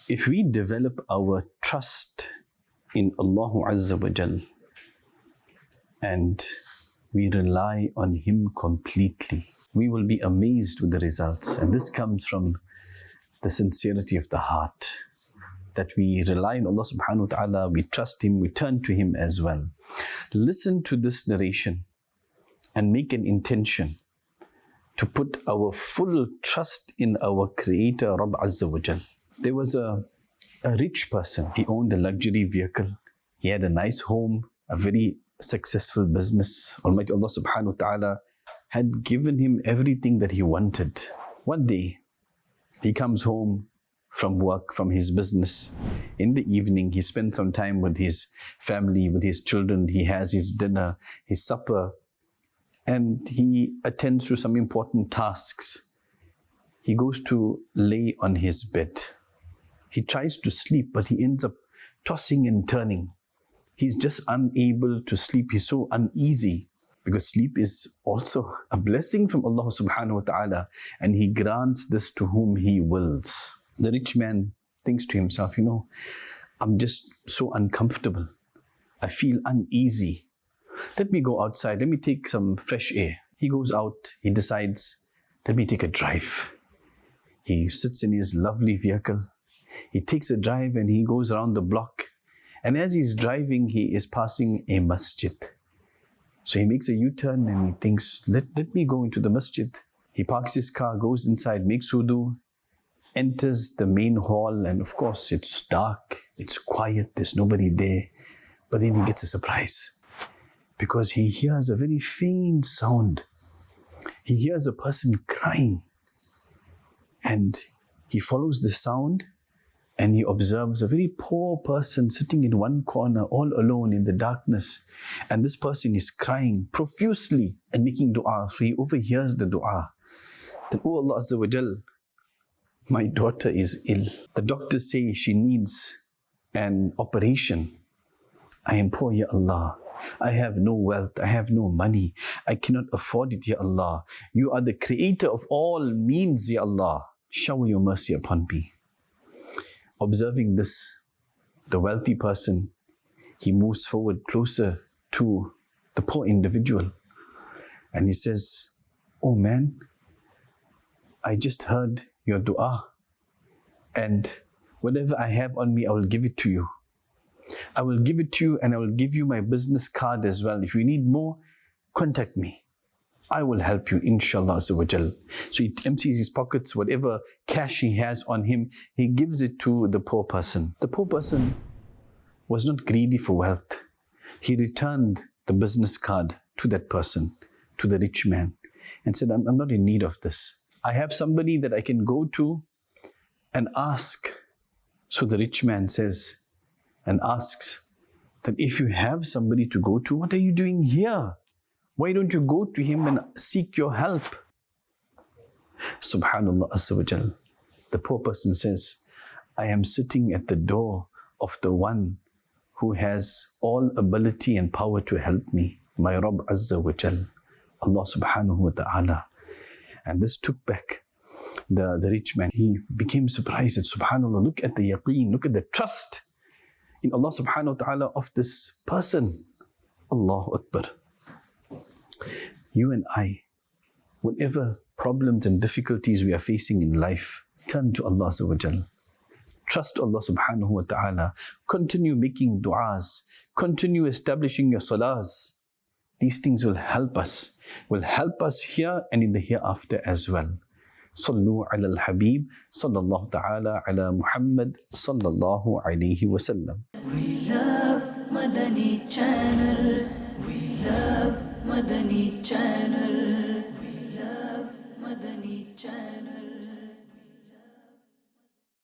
If we develop our trust in Allah Azza wa Jal and we rely on Him completely, we will be amazed with the results. And this comes from the sincerity of the heart, that we rely on Allah subhanahu wa ta'ala, we trust Him, we turn to Him as well. Listen to this narration and make an intention to put our full trust in our Creator, Rabb Azza wa Jal. There was a rich person. He owned a luxury vehicle. He had a nice home, a very successful business. Almighty Allah subhanahu wa ta'ala had given him everything that he wanted. One day, he comes home from work, from his business. In the evening, he spends some time with his family, with his children. He has his dinner, his supper, and he attends to some important tasks. He goes to lay on his bed. He tries to sleep, but he ends up tossing and turning. He's just unable to sleep. He's so uneasy, because sleep is also a blessing from Allah subhanahu wa ta'ala, and He grants this to whom He wills. The rich man thinks to himself, I'm just so uncomfortable. I feel uneasy. Let me go outside. Let me take some fresh air. He goes out. He decides, let me take a drive. He sits in his lovely vehicle. He takes a drive and he goes around the block. And as he's driving, he is passing a masjid. So he makes a U-turn and he thinks, let me go into the masjid. He parks his car, goes inside, makes wudu, enters the main hall, and of course it's dark, it's quiet, there's nobody there. But then he gets a surprise, because he hears a very faint sound. He hears a person crying. And he follows the sound and he observes a very poor person sitting in one corner, all alone in the darkness. And this person is crying profusely and making dua. So he overhears the dua. Then, oh Allah Azza wa Jal, my daughter is ill. The doctors say she needs an operation. I am poor, Ya Allah. I have no wealth, I have no money. I cannot afford it, Ya Allah. You are the creator of all means, Ya Allah. Shower your mercy upon me. Observing this, the wealthy person, he moves forward closer to the poor individual. And he says, oh man, I just heard your dua. And whatever I have on me, I will give it to you. I will give it to you, and I will give you my business card as well. If you need more, contact me. I will help you, inshallah azza wa jal. So he empties his pockets, whatever cash he has on him, he gives it to the poor person. The poor person was not greedy for wealth. He returned the business card to that person, to the rich man, and said, I'm not in need of this. I have somebody that I can go to and ask. So the rich man says, and asks that if you have somebody to go to, what are you doing here? Why don't you go to him and seek your help? Subhanallah Azza wa Jal. The poor person says, I am sitting at the door of the one who has all ability and power to help me, my Rabb Azza wa Jal, Allah subhanahu wa ta'ala. And this took back the rich man. He became surprised at subhanallah, look at the yaqeen, look at the trust in Allah subhanahu wa ta'ala of this person. Allahu Akbar. You and I, whatever problems and difficulties we are facing in life, turn to Allah Azza wa Jal. Trust Allah subhanahu wa ta'ala. Continue making du'as. Continue establishing your salahs. These things will help us here and in the hereafter as well. Sallu ala al-Habib, sallallahu ta'ala ala Muhammad, sallallahu alayhi wa sallam. We love Madani Channel.